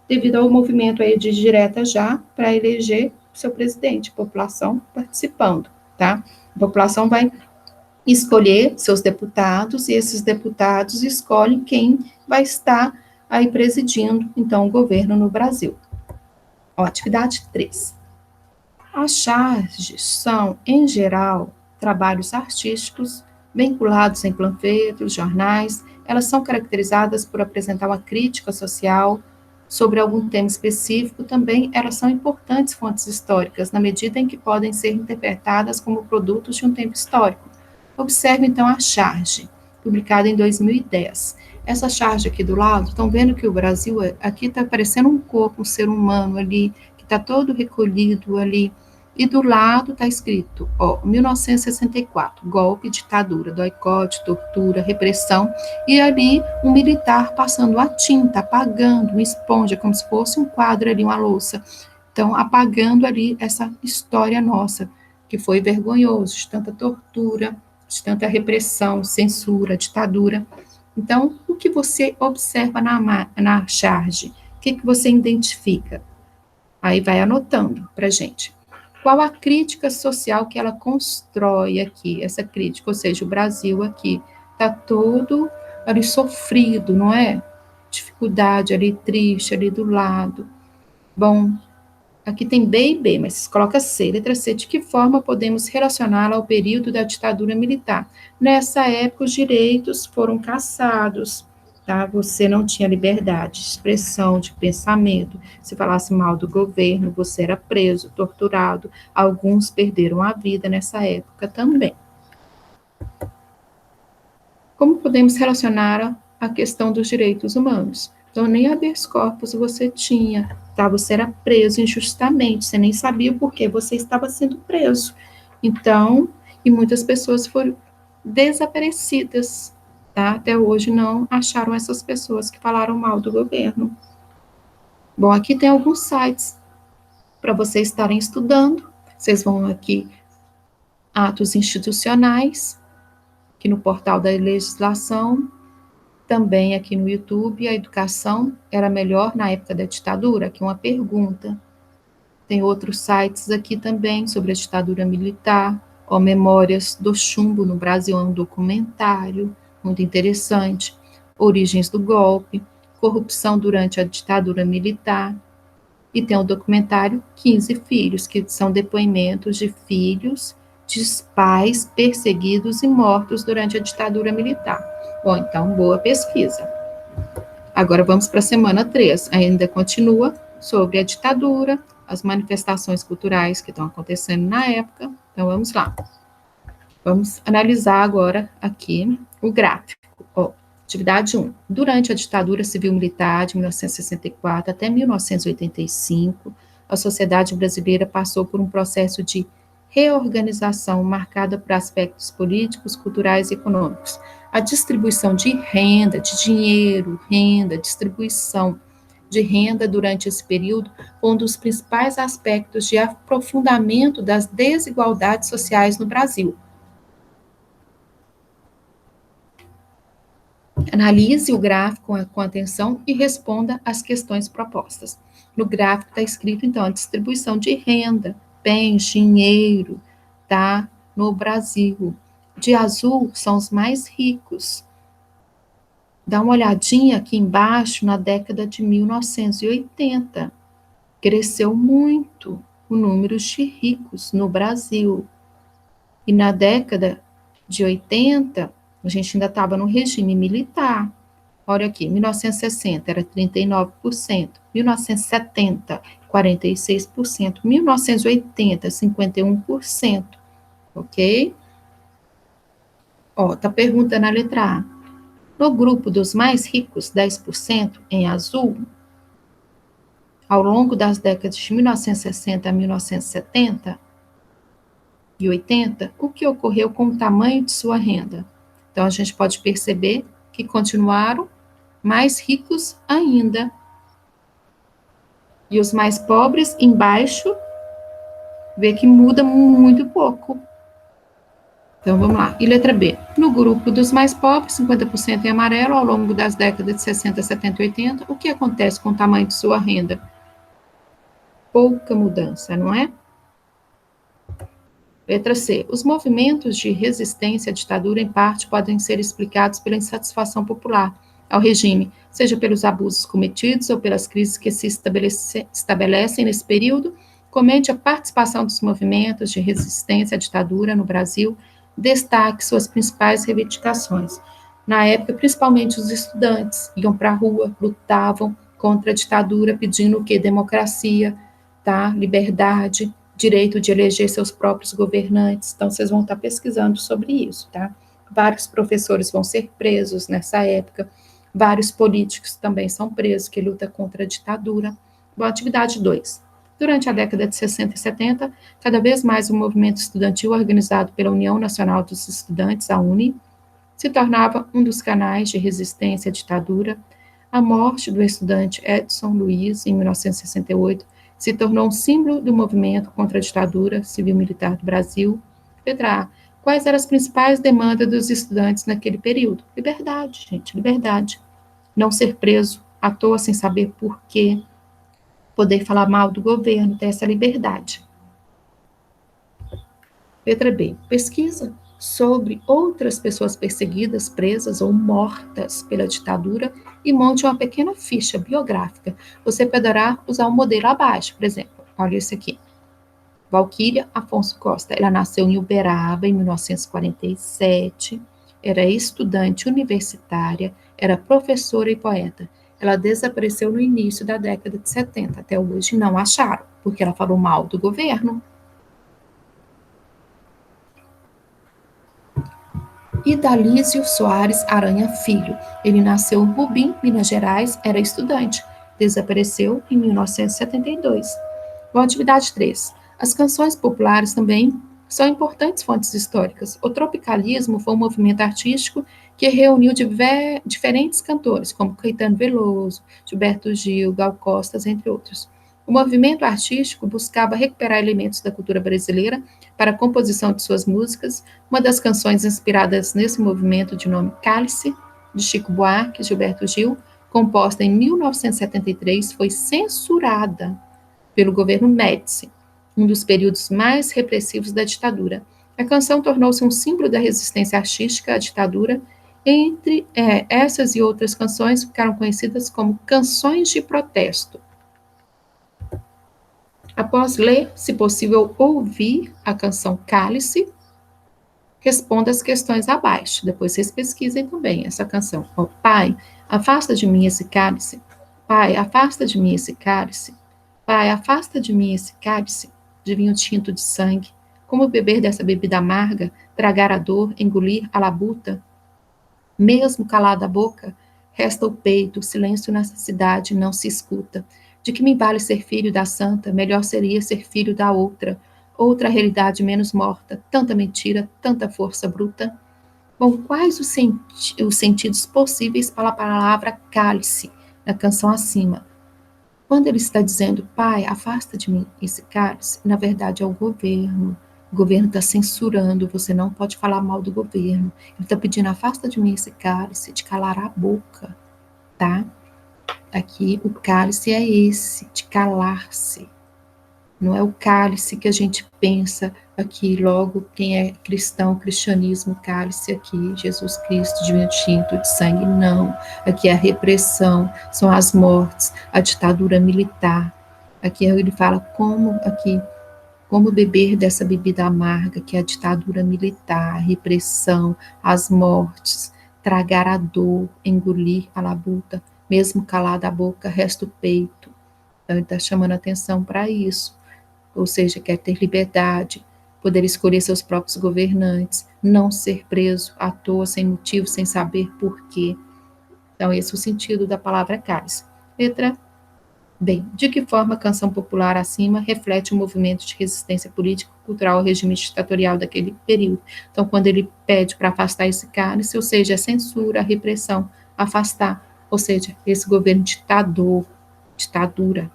devido ao movimento aí de diretas já para eleger seu presidente, população participando, tá? A população vai escolher seus deputados e esses deputados escolhem quem vai estar aí presidindo, então, o governo no Brasil. Ó, atividade 3. As charges são, em geral, trabalhos artísticos vinculados em panfletos, jornais. Elas são caracterizadas por apresentar uma crítica social sobre algum tema específico. Também elas são importantes fontes históricas, na medida em que podem ser interpretadas como produtos de um tempo histórico. Observe, então, a charge, publicada em 2010. Essa charge aqui do lado, estão vendo que o Brasil, aqui está parecendo um corpo, um ser humano ali, que está todo recolhido ali. E do lado está escrito, ó, 1964, golpe, ditadura, boicote, tortura, repressão, e ali um militar passando a tinta, apagando, uma esponja, como se fosse um quadro ali, uma louça. Então, apagando ali essa história nossa, que foi vergonhoso, de tanta tortura, de tanta repressão, censura, ditadura. Então, o que você observa na charge? O que você identifica? Aí vai anotando para gente. Qual a crítica social que ela constrói aqui, essa crítica, ou seja, o Brasil aqui está todo ali sofrido, não é? Dificuldade ali, triste ali do lado. Bom, aqui tem B e B, mas coloca C, letra C. De que forma podemos relacioná-la ao período da ditadura militar? Nessa época, os direitos foram cassados, tá? Você não tinha liberdade de expressão, de pensamento. Se falasse mal do governo, você era preso, torturado. Alguns perderam a vida nessa época também. Como podemos relacionar a questão dos direitos humanos? Então, nem habeas corpus você tinha, tá? Você era preso injustamente, você nem sabia o porquê você estava sendo preso. Então, e muitas pessoas foram desaparecidas, tá? Até hoje não acharam essas pessoas que falaram mal do governo. Bom, aqui tem alguns sites para vocês estarem estudando. Vocês vão aqui, atos institucionais, aqui no portal da legislação, também aqui no YouTube, a educação era melhor na época da ditadura? Aqui uma pergunta. Tem outros sites aqui também sobre a ditadura militar, ó, Memórias do Chumbo no Brasil, é um documentário muito interessante, Origens do Golpe, Corrupção durante a ditadura militar, e tem o documentário 15 Filhos, que são depoimentos de filhos de pais perseguidos e mortos durante a ditadura militar. Bom, então, boa pesquisa. Agora vamos para a semana 3, ainda continua sobre a ditadura, as manifestações culturais que estão acontecendo na época. Então vamos lá. Vamos analisar agora aqui o gráfico. Ó, atividade 1. Durante a ditadura civil-militar de 1964 até 1985, a sociedade brasileira passou por um processo de reorganização marcada por aspectos políticos, culturais e econômicos. A distribuição de renda, de dinheiro, distribuição de renda durante esse período foi um dos principais aspectos de aprofundamento das desigualdades sociais no Brasil. Analise o gráfico com atenção e responda às questões propostas. No gráfico está escrito, então, a distribuição de renda, bens, dinheiro, tá? No Brasil. De azul são os mais ricos. Dá uma olhadinha aqui embaixo na década de 1980. Cresceu muito o número de ricos no Brasil. E na década de 80, a gente ainda estava no regime militar. Olha aqui, 1960 era 39%, 1970, 46%, 1980, 51%, ok? Ó, tá perguntando a letra A. No grupo dos mais ricos, 10% em azul, ao longo das décadas de 1960 a 1970 e 80, o que ocorreu com o tamanho de sua renda? Então, a gente pode perceber que continuaram mais ricos ainda. E os mais pobres, embaixo, vê que muda muito pouco. Então, vamos lá. E letra B. No grupo dos mais pobres, 50% em amarelo, ao longo das décadas de 60, 70 e 80, o que acontece com o tamanho de sua renda? Pouca mudança, não é? Letra C. Os movimentos de resistência à ditadura, em parte, podem ser explicados pela insatisfação popular ao regime, seja pelos abusos cometidos ou pelas crises que se estabelecem nesse período. Comente a participação dos movimentos de resistência à ditadura no Brasil, destaque suas principais reivindicações. Na época, principalmente os estudantes iam para a rua, lutavam contra a ditadura, pedindo o quê? Democracia, tá? Liberdade, direito de eleger seus próprios governantes. Então, vocês vão estar pesquisando sobre isso, tá? Vários professores vão ser presos nessa época, vários políticos também são presos, que lutam contra a ditadura. Bom, atividade 2. Durante a década de 60 e 70, cada vez mais o movimento estudantil organizado pela União Nacional dos Estudantes, a UNE, se tornava um dos canais de resistência à ditadura. A morte do estudante Edson Luiz, em 1968, se tornou um símbolo do movimento contra a ditadura civil-militar do Brasil. Letra A. Quais eram as principais demandas dos estudantes naquele período? Liberdade, gente, liberdade. Não ser preso à toa sem saber por quê. Poder falar mal do governo, ter essa liberdade. Letra B. Pesquisa sobre outras pessoas perseguidas, presas ou mortas pela ditadura e monte uma pequena ficha biográfica. Você poderá usar o modelo abaixo, por exemplo. Olha esse aqui. Valquíria Afonso Costa. Ela nasceu em Uberaba em 1947, era estudante universitária, era professora e poeta. Ela desapareceu no início da década de 70. Até hoje não acharam, porque ela falou mal do governo. Idalísio Soares Aranha Filho. Ele nasceu em Rubim, Minas Gerais, era estudante. Desapareceu em 1972. Bom, atividade 3. As canções populares também são importantes fontes históricas. O tropicalismo foi um movimento artístico que reuniu diferentes cantores, como Caetano Veloso, Gilberto Gil, Gal Costa, entre outros. O movimento artístico buscava recuperar elementos da cultura brasileira para a composição de suas músicas. Uma das canções inspiradas nesse movimento, de nome Cálice, de Chico Buarque e Gilberto Gil, composta em 1973, foi censurada pelo governo Médici, um dos períodos mais repressivos da ditadura. A canção tornou-se um símbolo da resistência artística à ditadura. Entre essas e outras canções ficaram conhecidas como canções de protesto. Após ler, se possível, ouvir a canção Cálice, responda as questões abaixo. Depois vocês pesquisem também essa canção. Ó, Pai, afasta de mim esse cálice. Pai, afasta de mim esse cálice. Pai, afasta de mim esse cálice de vinho tinto de sangue. Como beber dessa bebida amarga, tragar a dor, engolir a labuta? Mesmo calada a boca, resta o peito, o silêncio nessa cidade não se escuta. De que me vale ser filho da santa? Melhor seria ser filho da outra. Outra realidade menos morta, tanta mentira, tanta força bruta. Bom, quais os sentidos possíveis para a palavra cálice na canção acima? Quando ele está dizendo, Pai, afasta de mim esse cálice, na verdade é o governo. O governo está censurando, você não pode falar mal do governo. Ele está pedindo, afasta de mim esse cálice, de calar a boca, tá? Aqui o cálice é esse, de calar-se. Não é o cálice que a gente pensa aqui, logo, quem é cristão, cristianismo, cálice aqui, Jesus Cristo, de vinho tinto, de sangue, não. Aqui é a repressão, são as mortes, a ditadura militar. Aqui ele fala como beber dessa bebida amarga, que é a ditadura militar, a repressão, as mortes, tragar a dor, engolir a labuta, mesmo calada a boca, resta o peito. Então ele está chamando atenção para isso. Ou seja, quer ter liberdade, poder escolher seus próprios governantes, não ser preso à toa, sem motivo, sem saber porquê. Então, esse é o sentido da palavra cálice. Letra B. De que forma a canção popular acima reflete o movimento de resistência política e cultural ao regime ditatorial daquele período? Então, quando ele pede para afastar esse cálice, ou seja, a censura, a repressão, afastar, ou seja, esse governo ditador, ditadura.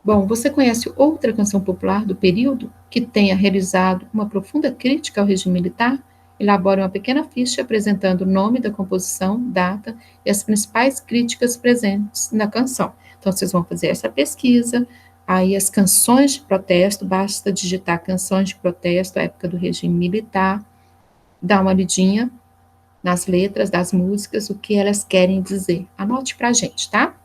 Bom, você conhece outra canção popular do período que tenha realizado uma profunda crítica ao regime militar? Elabore uma pequena ficha apresentando o nome da composição, data e as principais críticas presentes na canção. Então, vocês vão fazer essa pesquisa, aí as canções de protesto, basta digitar canções de protesto à época do regime militar, dá uma lidinha nas letras das músicas, o que elas querem dizer. Anote pra gente, tá?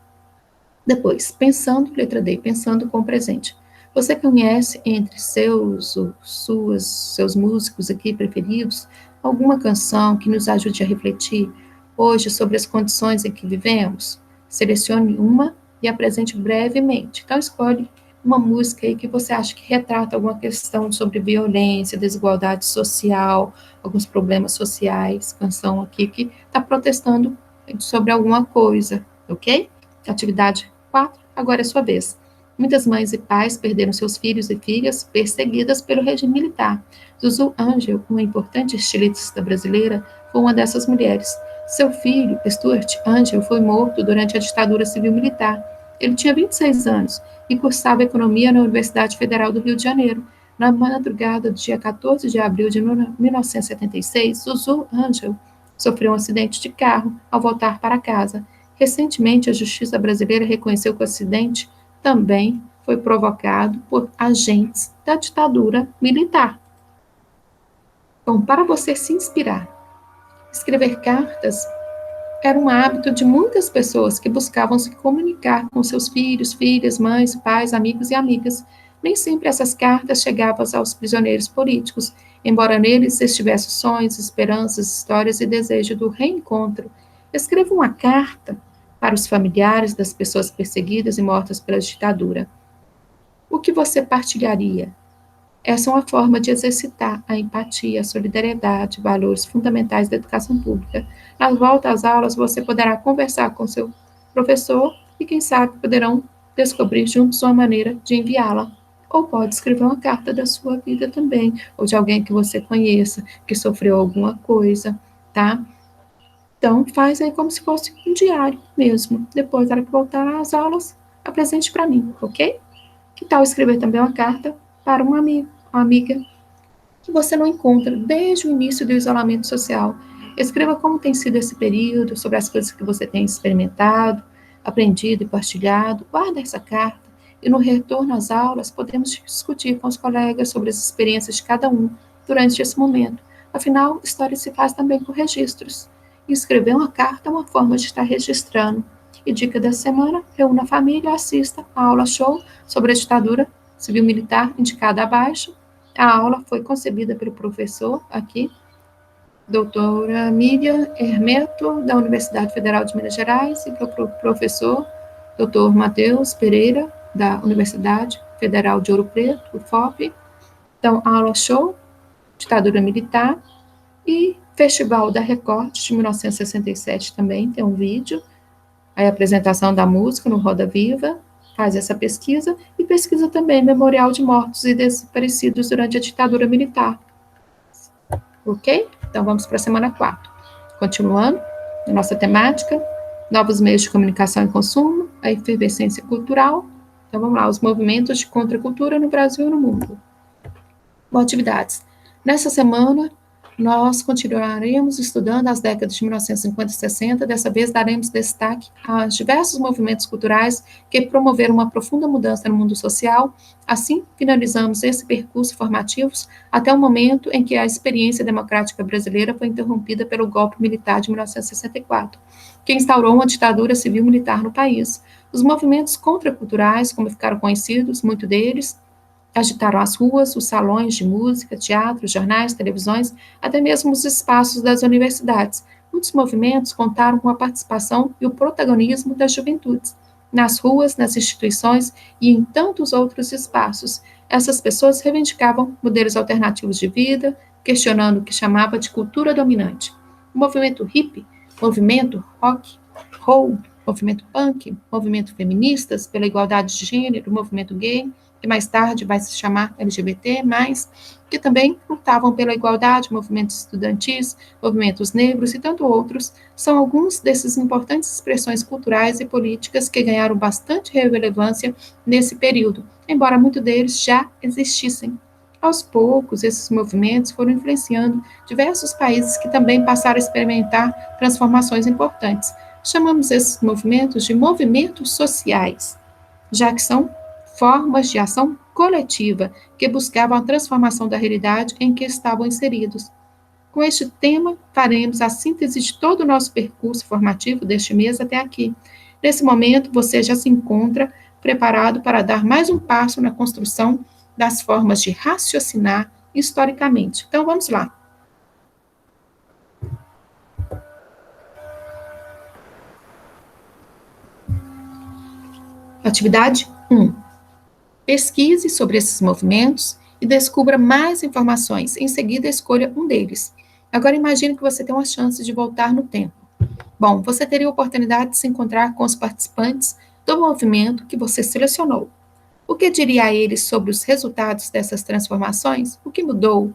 Depois, pensando, letra D, pensando com o presente. Você conhece entre seus músicos aqui preferidos alguma canção que nos ajude a refletir hoje sobre as condições em que vivemos? Selecione uma e apresente brevemente. Então, escolhe uma música aí que você acha que retrata alguma questão sobre violência, desigualdade social, alguns problemas sociais, canção aqui que está protestando sobre alguma coisa, ok? Atividade 4, agora é sua vez. Muitas mães e pais perderam seus filhos e filhas perseguidas pelo regime militar. Zuzu Angel, uma importante estilista brasileira, foi uma dessas mulheres. Seu filho, Stuart Angel, foi morto durante a ditadura civil-militar. Ele tinha 26 anos e cursava economia na Universidade Federal do Rio de Janeiro. Na madrugada do dia 14 de abril de 1976, Zuzu Angel sofreu um acidente de carro ao voltar para casa. Recentemente, a justiça brasileira reconheceu que o acidente também foi provocado por agentes da ditadura militar. Bom, para você se inspirar, escrever cartas era um hábito de muitas pessoas que buscavam se comunicar com seus filhos, filhas, mães, pais, amigos e amigas. Nem sempre essas cartas chegavam aos prisioneiros políticos, embora neles estivessem sonhos, esperanças, histórias e desejo do reencontro. Escreva uma carta para os familiares das pessoas perseguidas e mortas pela ditadura. O que você partilharia? Essa é uma forma de exercitar a empatia, a solidariedade, valores fundamentais da educação pública. Na volta às aulas, você poderá conversar com seu professor e, quem sabe, poderão descobrir juntos uma maneira de enviá-la. Ou pode escrever uma carta da sua vida também, ou de alguém que você conheça, que sofreu alguma coisa, tá? Então, faz aí como se fosse um diário mesmo. Depois, na hora que voltar às aulas, apresente para mim, ok? Que tal escrever também uma carta para um amigo, uma amiga que você não encontra desde o início do isolamento social? Escreva como tem sido esse período, sobre as coisas que você tem experimentado, aprendido e partilhado. Guarda essa carta e no retorno às aulas podemos discutir com os colegas sobre as experiências de cada um durante esse momento. Afinal, história se faz também com registros. E escrever uma carta é uma forma de estar registrando. E dica da semana, reúna a família e assista a aula show sobre a ditadura civil-militar indicada abaixo. A aula foi concebida pelo professor aqui, doutora Miriam Hermeto, da Universidade Federal de Minas Gerais, e pelo professor doutor Matheus Pereira, da Universidade Federal de Ouro Preto, UFOP. Então, aula show, ditadura militar, e Festival da Record, de 1967 também, tem um vídeo, a apresentação da música no Roda Viva, faz essa pesquisa, e pesquisa também Memorial de Mortos e Desaparecidos durante a ditadura militar. Ok? Então, vamos para a semana 4. Continuando, a nossa temática, novos meios de comunicação e consumo, a efervescência cultural. Então, vamos lá, os movimentos de contracultura no Brasil e no mundo. Bom, atividades. Nessa semana, nós continuaremos estudando as décadas de 1950 e 60, dessa vez daremos destaque aos diversos movimentos culturais que promoveram uma profunda mudança no mundo social. Assim, finalizamos esse percurso formativo até o momento em que a experiência democrática brasileira foi interrompida pelo golpe militar de 1964, que instaurou uma ditadura civil-militar no país. Os movimentos contraculturais, como ficaram conhecidos, muitos deles, agitaram as ruas, os salões de música, teatros, jornais, televisões, até mesmo os espaços das universidades. Muitos movimentos contaram com a participação e o protagonismo das juventudes, nas ruas, nas instituições e em tantos outros espaços. Essas pessoas reivindicavam modelos alternativos de vida, questionando o que chamava de cultura dominante. O movimento hippie, movimento rock, roll, movimento punk, movimento feministas pela igualdade de gênero, movimento gay, que mais tarde vai se chamar LGBT+, que também lutavam pela igualdade, movimentos estudantis, movimentos negros e tanto outros, são alguns desses importantes expressões culturais e políticas que ganharam bastante relevância nesse período, embora muitos deles já existissem. Aos poucos, esses movimentos foram influenciando diversos países que também passaram a experimentar transformações importantes. Chamamos esses movimentos de movimentos sociais, já que são formas de ação coletiva que buscavam a transformação da realidade em que estavam inseridos. Com este tema, faremos a síntese de todo o nosso percurso formativo deste mês até aqui. Nesse momento, você já se encontra preparado para dar mais um passo na construção das formas de raciocinar historicamente. Então, vamos lá. Atividade 1. Pesquise sobre esses movimentos e descubra mais informações. Em seguida, escolha um deles. Agora, imagine que você tem uma chance de voltar no tempo. Bom, você teria a oportunidade de se encontrar com os participantes do movimento que você selecionou. O que diria a eles sobre os resultados dessas transformações? O que mudou?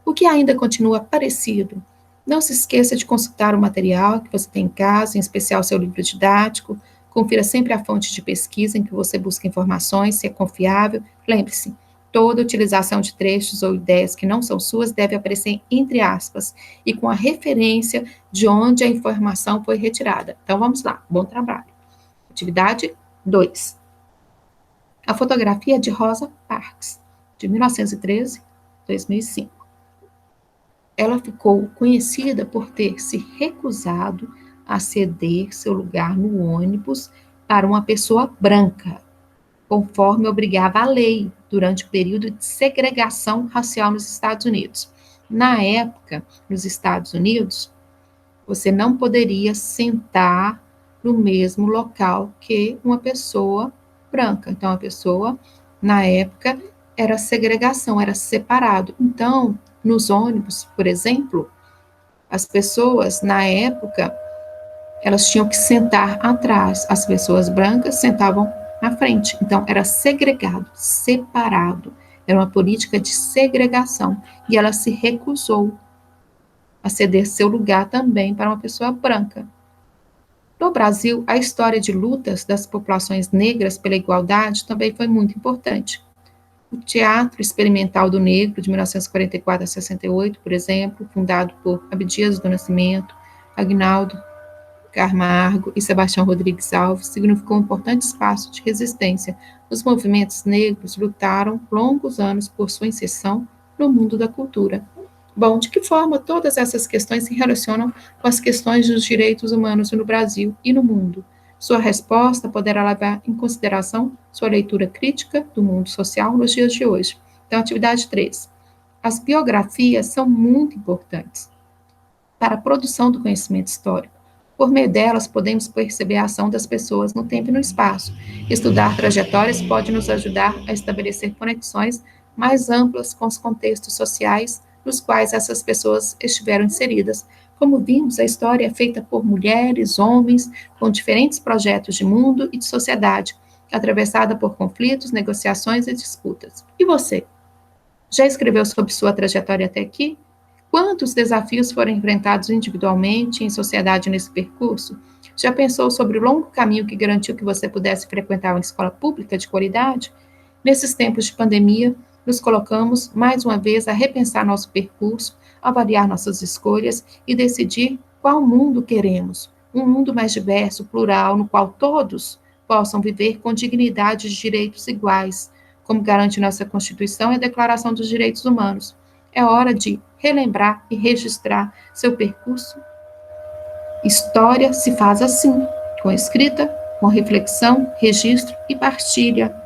O que ainda continua parecido? Não se esqueça de consultar o material que você tem em casa, em especial seu livro didático. Confira sempre a fonte de pesquisa em que você busca informações, se é confiável. Lembre-se, toda utilização de trechos ou ideias que não são suas deve aparecer entre aspas e com a referência de onde a informação foi retirada. Então, vamos lá. Bom trabalho. Atividade 2. A fotografia de Rosa Parks, de 1913 a 2005. Ela ficou conhecida por ter se recusado a ceder seu lugar no ônibus para uma pessoa branca, conforme obrigava a lei durante o período de segregação racial nos Estados Unidos. Na época, nos Estados Unidos, você não poderia sentar no mesmo local que uma pessoa branca. Então, a pessoa, na época, era segregação, era separado. Então, nos ônibus, por exemplo, as pessoas, na época, elas tinham que sentar atrás. As pessoas brancas sentavam na frente. Então, era segregado, separado. Era uma política de segregação. E ela se recusou a ceder seu lugar também para uma pessoa branca. No Brasil, a história de lutas das populações negras pela igualdade também foi muito importante. O Teatro Experimental do Negro, de 1944 a 68, por exemplo, fundado por Abdias do Nascimento, Aguinaldo Camargo e Sebastião Rodrigues Alves, significou um importante espaço de resistência. Os movimentos negros lutaram longos anos por sua inserção no mundo da cultura. Bom, de que forma todas essas questões se relacionam com as questões dos direitos humanos no Brasil e no mundo? Sua resposta poderá levar em consideração sua leitura crítica do mundo social nos dias de hoje. Então, atividade 3. As biografias são muito importantes para a produção do conhecimento histórico. Por meio delas, podemos perceber a ação das pessoas no tempo e no espaço. Estudar trajetórias pode nos ajudar a estabelecer conexões mais amplas com os contextos sociais nos quais essas pessoas estiveram inseridas. Como vimos, a história é feita por mulheres, homens, com diferentes projetos de mundo e de sociedade, atravessada por conflitos, negociações e disputas. E você? Já escreveu sobre sua trajetória até aqui? Quantos desafios foram enfrentados individualmente e em sociedade nesse percurso? Já pensou sobre o longo caminho que garantiu que você pudesse frequentar uma escola pública de qualidade? Nesses tempos de pandemia, nos colocamos mais uma vez a repensar nosso percurso, avaliar nossas escolhas e decidir qual mundo queremos. Um mundo mais diverso, plural, no qual todos possam viver com dignidade e direitos iguais, como garante nossa Constituição e a Declaração dos Direitos Humanos. É hora de relembrar e registrar seu percurso. História se faz assim, com escrita, com reflexão, registro e partilha.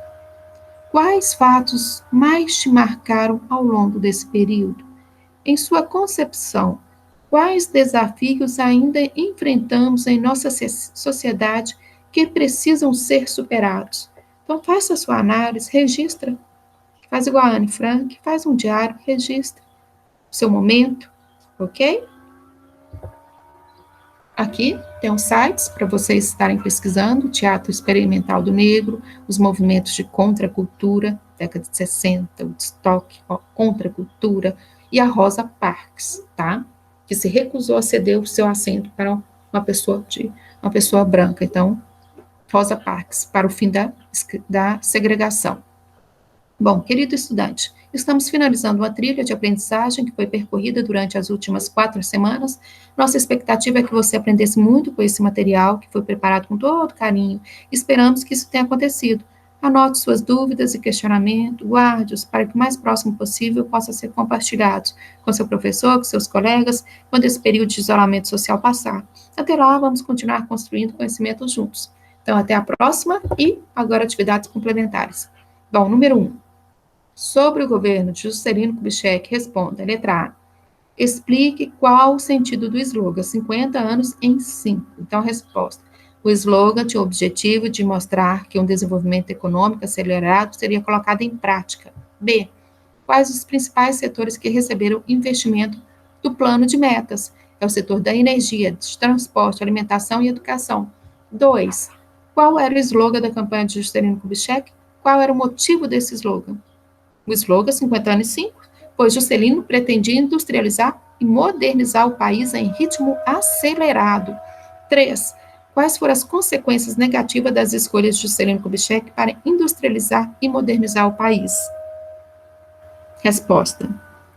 Quais fatos mais te marcaram ao longo desse período? Em sua concepção, quais desafios ainda enfrentamos em nossa sociedade que precisam ser superados? Então, faça a sua análise, registra. Faz igual a Anne Frank, faz um diário, registra o seu momento, ok? Aqui tem uns sites para vocês estarem pesquisando: Teatro Experimental do Negro, os movimentos de contracultura, década de 60, o Woodstock, contracultura, e a Rosa Parks, tá? Que se recusou a ceder o seu assento para uma pessoa branca. Então, Rosa Parks, para o fim da segregação. Bom, querido estudante, estamos finalizando uma trilha de aprendizagem que foi percorrida durante as últimas 4 semanas. Nossa expectativa é que você aprendesse muito com esse material, que foi preparado com todo carinho. Esperamos que isso tenha acontecido. Anote suas dúvidas e questionamentos, guarde-os para que o mais próximo possível possa ser compartilhados com seu professor, com seus colegas, quando esse período de isolamento social passar. Até lá, vamos continuar construindo conhecimento juntos. Então, até a próxima e agora atividades complementares. Bom, número 1. Sobre o governo de Juscelino Kubitschek, responda. Letra A. Explique qual o sentido do slogan 50 anos em 5. Então, resposta. O slogan tinha o objetivo de mostrar que um desenvolvimento econômico acelerado seria colocado em prática. B. Quais os principais setores que receberam investimento do plano de metas? É o setor da energia, de transporte, alimentação e educação. 2. Qual era o slogan da campanha de Juscelino Kubitschek? Qual era o motivo desse slogan? O slogan 50 anos e 5, pois Juscelino pretendia industrializar e modernizar o país em ritmo acelerado. 3. Quais foram as consequências negativas das escolhas de Juscelino Kubitschek para industrializar e modernizar o país? Resposta.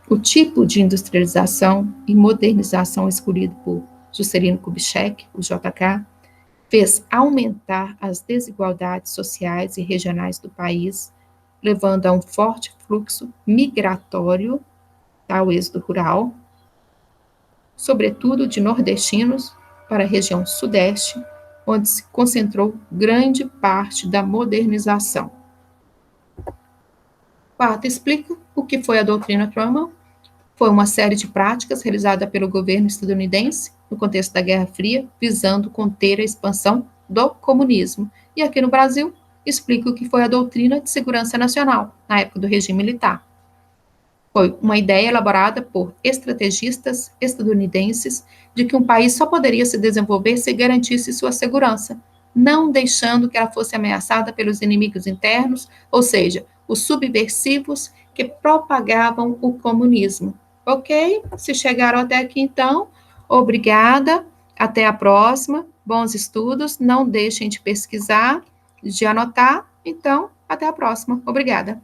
O tipo de industrialização e modernização escolhido por Juscelino Kubitschek, o JK, fez aumentar as desigualdades sociais e regionais do país, levando a um forte fluxo migratório ao êxodo rural, sobretudo de nordestinos para a região sudeste, onde se concentrou grande parte da modernização. 4. Explica o que foi a doutrina Truman. Foi uma série de práticas realizada pelo governo estadunidense no contexto da Guerra Fria, visando conter a expansão do comunismo. E aqui no Brasil, explica o que foi a doutrina de segurança nacional, na época do regime militar. Foi uma ideia elaborada por estrategistas estadunidenses de que um país só poderia se desenvolver se garantisse sua segurança, não deixando que ela fosse ameaçada pelos inimigos internos, ou seja, os subversivos que propagavam o comunismo. Ok? Se chegaram até aqui, então, obrigada, até a próxima, bons estudos, não deixem de pesquisar, de anotar. Então, até a próxima. Obrigada.